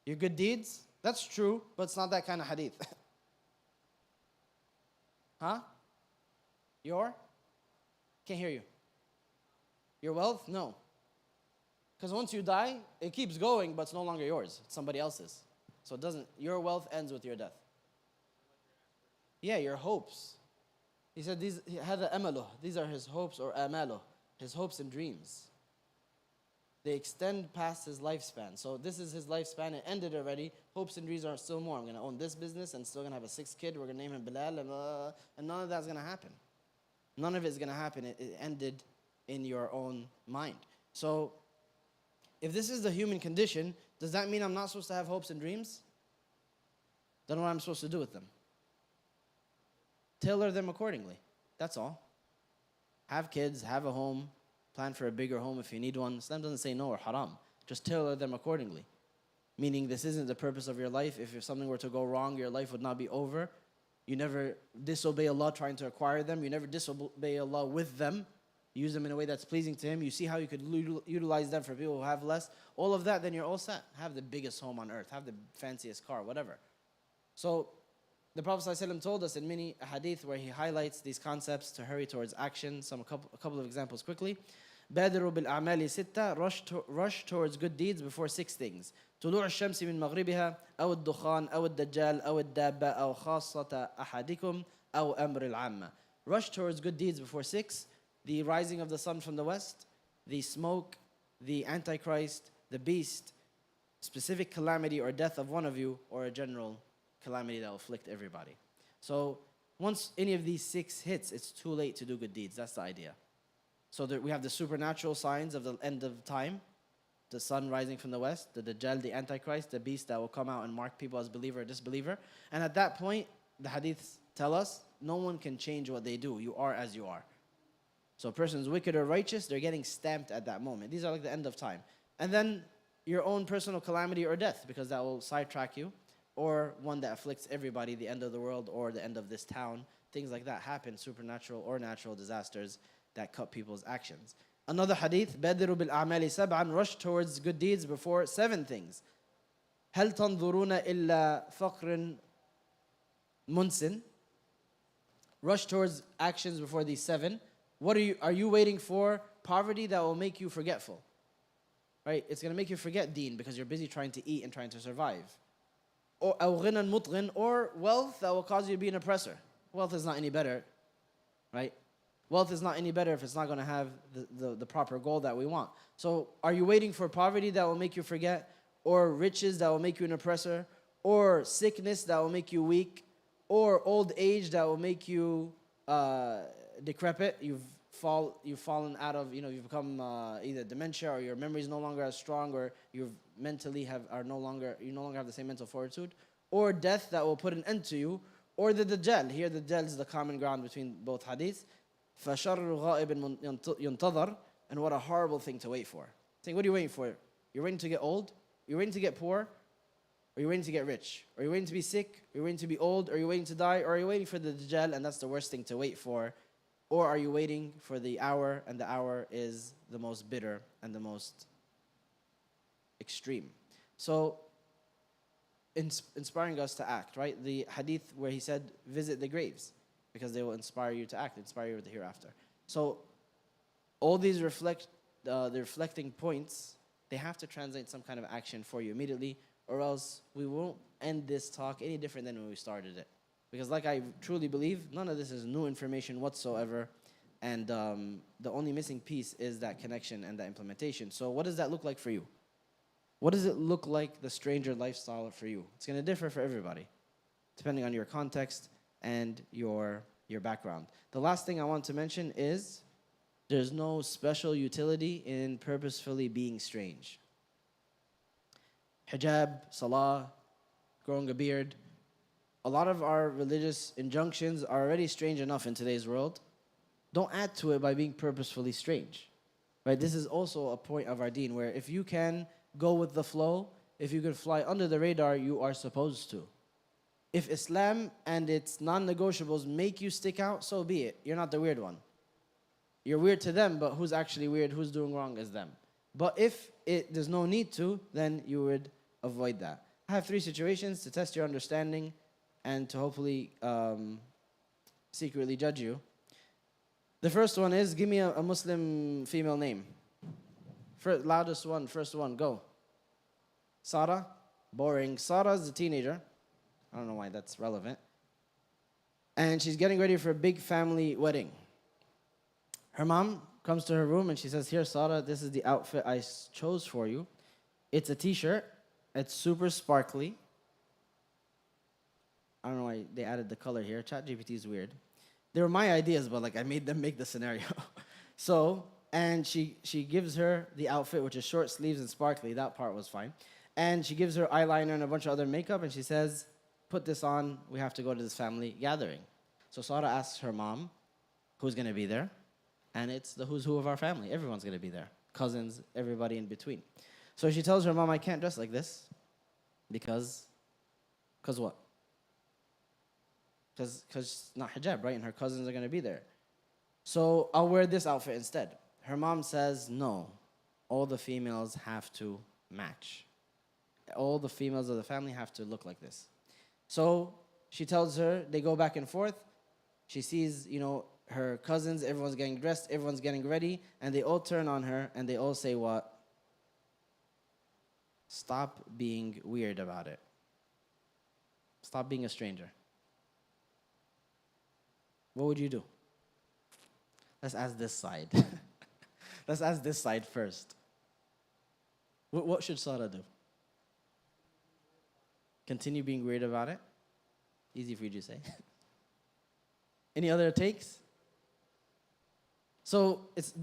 Your good deeds? That's true, but it's not that kind of hadith. Huh? Can't hear you. Your wealth? No. Because once you die, it keeps going, but it's no longer yours. It's somebody else's. So it doesn't, your wealth ends with your death. Yeah, your hopes. He said, these are his hopes, or amaluh, his hopes and dreams. They extend past his lifespan. So this is his lifespan. It ended already. Hopes and dreams are still more. I'm going to own this business and still going to have a 6th kid. We're going to name him Bilal. And none of that's going to happen. None of it's going to happen. It ended in your own mind. So if this is the human condition, does that mean I'm not supposed to have hopes and dreams? Then what am I supposed to do with them? Tailor them accordingly. That's all. Have kids, have a home, plan for a bigger home if you need one. Islam doesn't say no or haram. Just tailor them accordingly. Meaning this isn't the purpose of your life. If something were to go wrong, your life would not be over. You never disobey Allah trying to acquire them. You never disobey Allah with them. Use them in a way that's pleasing to Him. You see how you could utilize them for people who have less. All of that, then you're all set. Have the biggest home on earth. Have the fanciest car, whatever. So the Prophet ﷺ told us in many hadith where he highlights these concepts to hurry towards action. A couple of examples quickly. بادروا بالأعمال ستة. Rush towards good deeds before 6 things. طلوع الشمس من مغربها أو الدخان أو الدجال أو الدابة أو خاصة أحدكم أو أمر العامة. Rush towards good deeds before 6. The rising of the sun from the west, the smoke, the Antichrist, the beast, specific calamity or death of one of you, or a general calamity that will afflict everybody. So once any of these 6 hits, it's too late to do good deeds. That's the idea. So that we have the supernatural signs of the end of time, the sun rising from the west, the Dajjal, the Antichrist, the beast that will come out and mark people as believer or disbeliever. And at that point, the hadiths tell us, no one can change what they do. You are as you are. So a person is wicked or righteous, they're getting stamped at that moment. These are like the end of time. And then your own personal calamity or death, because that will sidetrack you, or one that afflicts everybody, the end of the world or the end of this town. Things like that happen, supernatural or natural disasters that cut people's actions. Another hadith, بَادِرُوا بِالْأَعْمَالِ سَبْعًا, rush towards good deeds before 7 things. هَلْ تَنْظُرُونَ إِلَّا فَقْرٍ مُنْسٍ, rush towards actions before these 7. What are you waiting for? Poverty that will make you forgetful. Right? It's going to make you forget deen because you're busy trying to eat and trying to survive. Or أَوْ غِنًى مُطْغٍ, or wealth that will cause you to be an oppressor. Wealth is not any better, right? Wealth is not any better if it's not going to have the proper goal that we want. So are you waiting for poverty that will make you forget? Or riches that will make you an oppressor? Or sickness that will make you weak? Or old age that will make you decrepit? You've fallen out of, you've become either dementia, or your memory is no longer as strong, or you mentally no longer have the same mental fortitude. Or death that will put an end to you. Or the Dajjal. Here the Dajjal is the common ground between both hadiths. فَشَرُّ غَائِبٍ يُنْتَظَرُ, and what a horrible thing to wait for. Saying, what are you waiting for? You're waiting to get old? You're waiting to get poor? Or you're waiting to get rich? Or you're waiting to be sick? Or you're waiting to be old? Or you're waiting to die? Or are you waiting for the Dajjal, and that's the worst thing to wait for? Or are you waiting for the hour, and the hour is the most bitter and the most extreme? So, inspiring us to act, right? The hadith where he said, visit the graves, because they will inspire you to act, inspire you with the hereafter. So, all these the reflecting points, they have to translate some kind of action for you immediately, or else we won't end this talk any different than when we started it. Because like I truly believe, none of this is new information whatsoever, and the only missing piece is that connection and that implementation. So what does that look like for you? What does it look like, the stranger lifestyle for you? It's going to differ for everybody, depending on your context and your background. The last thing I want to mention is there's no special utility in purposefully being strange. Hijab, salah, growing a beard. A lot of our religious injunctions are already strange enough in today's world. Don't add to it by being purposefully strange. Right? This is also a point of our deen where if you can go with the flow, if you can fly under the radar, you are supposed to. If Islam and its non-negotiables make you stick out, so be it. You're not the weird one. You're weird to them, but who's actually weird, who's doing wrong is them. But if there's no need to, then you would avoid that. I have 3 situations to test your understanding and to hopefully secretly judge you. The first one is, give me a Muslim female name. Loudest one, first one, go. Sarah? Boring. Sarah's a teenager. I don't know why that's relevant. And she's getting ready for a big family wedding. Her mom comes to her room and she says, here, Sarah, this is the outfit I chose for you. It's a t-shirt. It's super sparkly. I don't know why they added the color here. ChatGPT is weird. They were my ideas, but like I made them make the scenario. And she gives her the outfit, which is short sleeves and sparkly. That part was fine. And she gives her eyeliner and a bunch of other makeup, and she says, put this on. We have to go to this family gathering. So Sarah asks her mom, who's going to be there? And it's the who's who of our family. Everyone's going to be there. Cousins, everybody in between. So she tells her mom, I can't dress like this. Because what? Because it's not hijab, right? And her cousins are going to be there. So I'll wear this outfit instead. Her mom says, no. All the females have to match. All the females of the family have to look like this. So she tells her, they go back and forth. She sees, her cousins, everyone's getting dressed, everyone's getting ready, and they all turn on her and they all say what? Stop being weird about it. Stop being a stranger. What would you do? Let's ask this side. Let's ask this side first. What should Sarah do? Continue being weird about it? Easy for you to say. Any other takes? So it's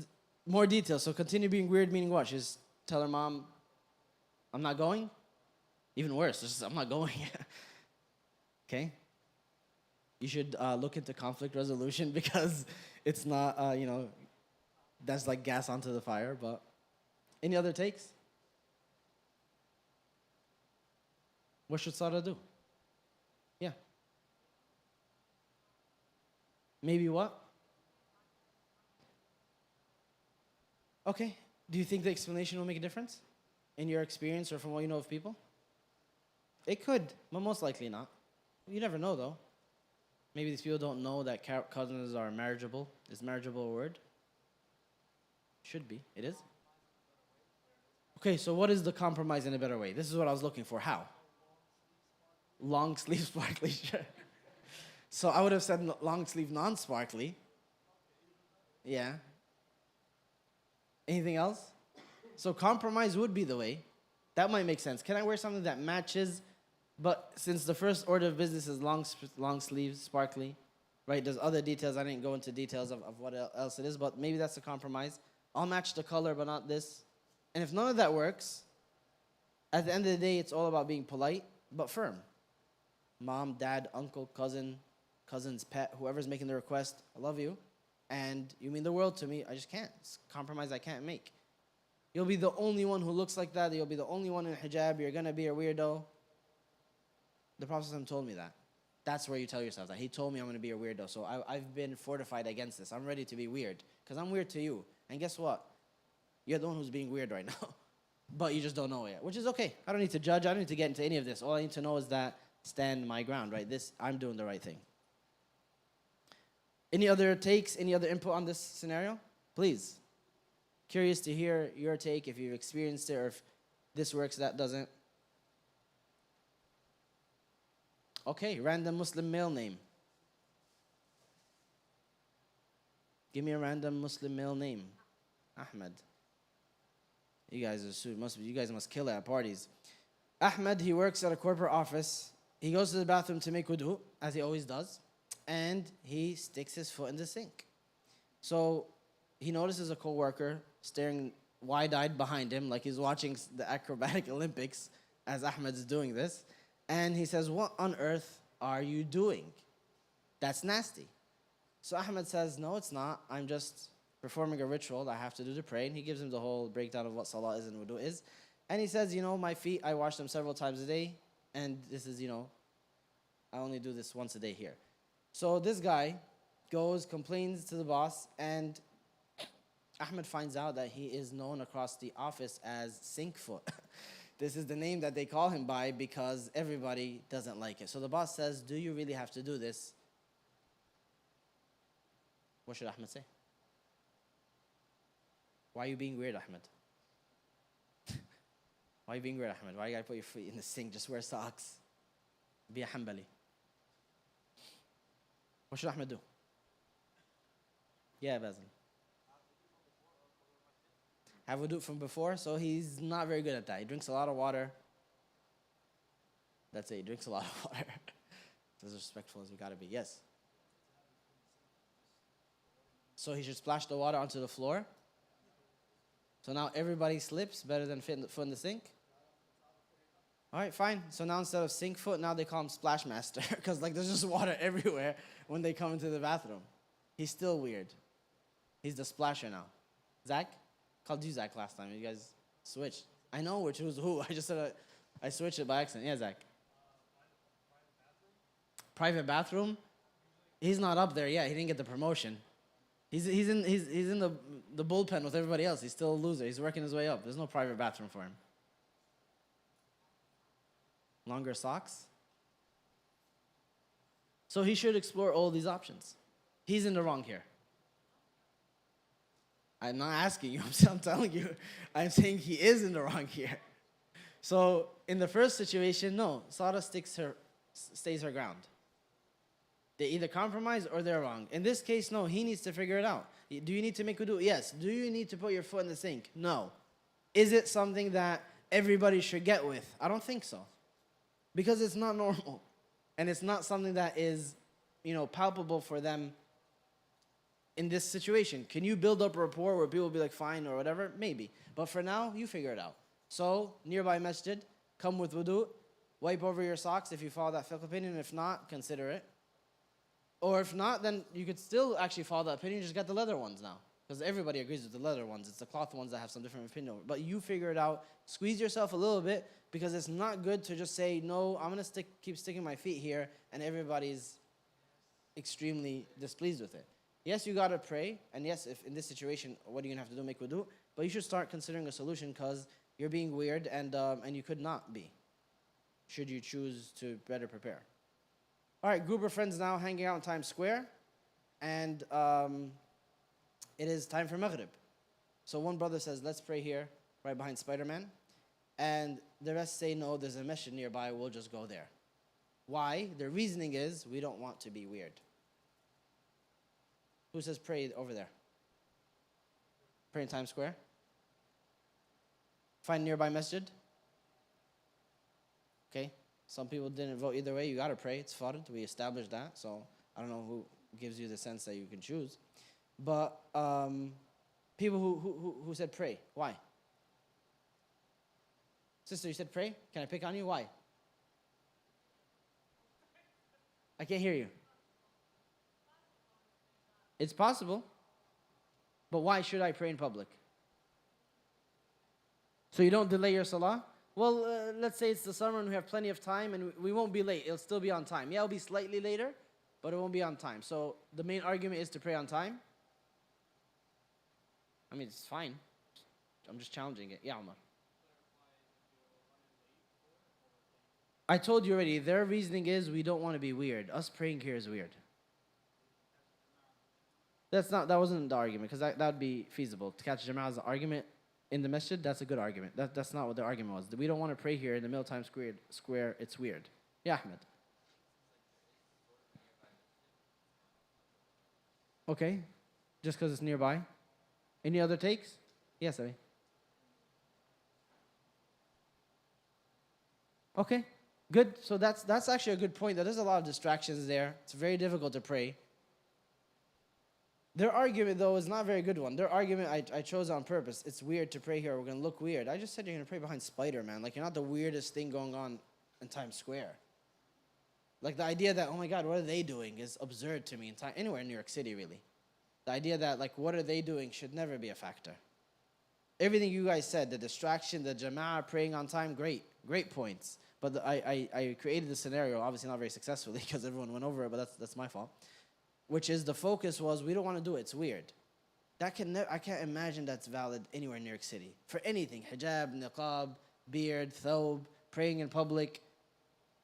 more details. So continue being weird meaning what? Just tell her mom, I'm not going? Even worse, it's just, I'm not going. Okay? You should look into conflict resolution because it's not, that's like gas onto the fire. But any other takes? What should Sarah do? Yeah. Maybe what? Okay. Do you think the explanation will make a difference in your experience or from what you know of people? It could, but most likely not. You never know, though. Maybe these people don't know that cousins are marriageable. Is marriageable a word? Should be. It is? Okay, so what is the compromise in a better way? This is what I was looking for. How? Long sleeve sparkly shirt. So I would have said long sleeve non-sparkly. Yeah. Anything else? So compromise would be the way. That might make sense. Can I wear something that matches? But since the first order of business is long sleeves, sparkly, right? There's other details. I didn't go into details of what else it is, but maybe that's a compromise. I'll match the color, but not this. And if none of that works, at the end of the day, it's all about being polite, but firm. Mom, dad, uncle, cousin, cousin's pet, whoever's making the request, I love you, and you mean the world to me. I just can't. It's a compromise I can't make. You'll be the only one who looks like that. You'll be the only one in hijab. You're going to be a weirdo. The Prophet ﷺ told me that. That's where you tell yourself that. He told me I'm going to be a weirdo. So I've been fortified against this. I'm ready to be weird because I'm weird to you. And guess what? You're the one who's being weird right now. But you just don't know it yet, which is okay. I don't need to judge. I don't need to get into any of this. All I need to know is that stand my ground, right? I'm doing the right thing. Any other takes? Any other input on this scenario? Please. Curious to hear your take, if you've experienced it or if this works, that doesn't. Okay, random Muslim male name. Give me a random Muslim male name. Ahmed. You guys must kill it at parties. Ahmed, he works at a corporate office. He goes to the bathroom to make wudu, as he always does, and he sticks his foot in the sink. So he notices a coworker staring wide-eyed behind him like he's watching the acrobatic Olympics as Ahmed is doing this. And he says, "What on earth are you doing? That's nasty." So Ahmed says, "No, it's not. I'm just performing a ritual that I have to do to pray." And he gives him the whole breakdown of what salah is and wudu is. And he says, "My feet, I wash them several times a day. And this is, I only do this once a day here." So this guy goes, complains to the boss, and Ahmed finds out that he is known across the office as Sinkfoot. This is the name that they call him by because everybody doesn't like it. So the boss says, "Do you really have to do this?" What should Ahmed say? Why are you being weird, Ahmed? Why are you being weird, Ahmed? Why you gotta put your feet in the sink? Just wear socks. Be a Hanbali. What should Ahmed do? Yeah, Basil. Have wudu from before, so he's not very good at that. He drinks a lot of water. That's it, he drinks a lot of water. As respectful as we gotta be. Yes. So he should splash the water onto the floor. So now everybody slips better than foot in the sink. All right, fine. So now instead of sink foot, now they call him Splash Master because there's just water everywhere when they come into the bathroom. He's still weird. He's the splasher now. Zach? Called you Zach last time. You guys switched. I know which who's who. I just said I switched it by accident. Yeah, Zach. Private bathroom? He's not up there yet. He didn't get the promotion. He's in the bullpen with everybody else. He's still a loser. He's working his way up. There's no private bathroom for him. Longer socks? So he should explore all these options. He's in the wrong here. I'm not asking you, I'm telling you. I'm saying he is in the wrong here. So in the first situation, no, Sarah stays her ground. They either compromise or they're wrong. In this case, no, he needs to figure it out. Do you need to make wudu? Yes. Do you need to put your foot in the sink? No. Is it something that everybody should get with? I don't think so. Because it's not normal. And it's not something that is, palpable for them in this situation. Can you build up a rapport where people will be like, fine or whatever? Maybe. But for now, you figure it out. So, nearby masjid, come with wudu, wipe over your socks if you follow that fiqh opinion. If not, consider it. Or if not, then you could still actually follow that opinion, just get the leather ones now. Because everybody agrees with the leather ones. It's the cloth ones that have some different opinion. But you figure it out. Squeeze yourself a little bit, because it's not good to just say, no, I'm going to keep sticking my feet here, and everybody's extremely displeased with it. Yes, you got to pray. And yes, if in this situation, what are you going to have to do? Make wudu. But you should start considering a solution, because you're being weird, and you could not be, should you choose to better prepare. All right, group of friends now hanging out in Times Square. And it is time for Maghrib. So one brother says, let's pray here, right behind Spider-Man. And the rest say, no, there's a masjid nearby, we'll just go there. Why? Their reasoning is, we don't want to be weird. Who says pray over there? Pray in Times Square? Find nearby masjid? Okay. Some people didn't vote either way. You got to pray. It's fard. We established that. So I don't know who gives you the sense that you can choose. But people who said pray. Why? Sister, you said pray? Can I pick on you? Why? I can't hear you. It's possible. But why should I pray in public? So you don't delay your salah? Well, let's say it's the summer and we have plenty of time and we won't be late. It'll still be on time. Yeah, it'll be slightly later, but it won't be on time. So the main argument is to pray on time. I mean, it's fine. I'm just challenging it. Yeah, Umar. I told you already, their reasoning is we don't want to be weird. Us praying here is weird. That wasn't the argument, because that would be feasible. To catch Jama'ah as an argument in the masjid, that's a good argument. That's not what the argument was. We don't want to pray here in the middle of Times Square. It's weird. Yeah, Ahmed. Okay. Just because it's nearby. Any other takes? Yes, Abi. Okay. Good. So that's actually a good point. There's a lot of distractions there. It's very difficult to pray. Their argument, though, is not a very good one. Their argument, I chose on purpose. It's weird to pray here. We're going to look weird. I just said you're going to pray behind Spider-Man. Like, you're not the weirdest thing going on in Times Square. Like, the idea that, oh, my God, what are they doing is absurd to me anywhere in New York City, really. The idea that, like, what are they doing should never be a factor. Everything you guys said, the distraction, the jama'ah, praying on time, great points. But I created the scenario, obviously not very successfully because everyone went over it, but that's my fault. Which is the focus was, we don't want to do it, it's weird. I can't imagine that's valid anywhere in New York City. For anything, hijab, niqab, beard, thobe, praying in public.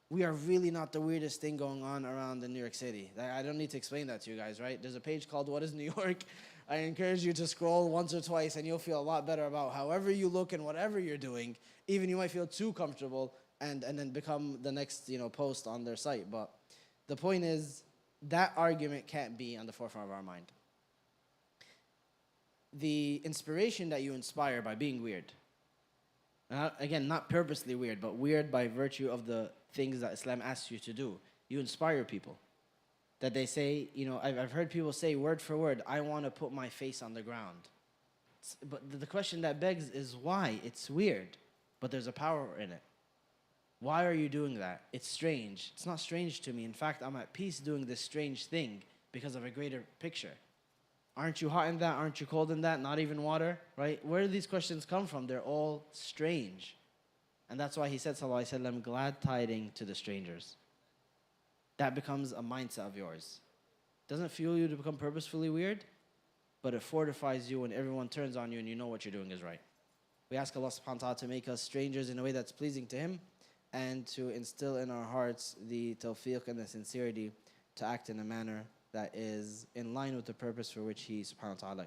We are really not the weirdest thing going on around in New York City. I don't need to explain that to you guys, right? There's a page called What is New York? I encourage you to scroll once or twice and you'll feel a lot better about however you look and whatever you're doing. Even you might feel too comfortable and then become the next post on their site. But the point is, that argument can't be on the forefront of our mind. The inspiration that you inspire by being weird, again, not purposely weird, but weird by virtue of the things that Islam asks you to do. You inspire people. That they say, I've heard people say word for word, I want to put my face on the ground. But the question that begs is why? It's weird, but there's a power in it. Why are you doing that? It's strange. It's not strange to me. In fact, I'm at peace doing this strange thing because of a greater picture. Aren't you hot in that? Aren't you cold in that? Not even water, right? Where do these questions come from? They're all strange. And that's why he said, sallallahu alaihi wasallam, glad tiding to the strangers. That becomes a mindset of yours. Doesn't fuel you to become purposefully weird, but it fortifies you when everyone turns on you and you know what you're doing is right. We ask Allah subhanahu wa ta'ala to make us strangers in a way that's pleasing to Him, and to instill in our hearts the tawfiq and the sincerity to act in a manner that is in line with the purpose for which He subhanahu wa ta'ala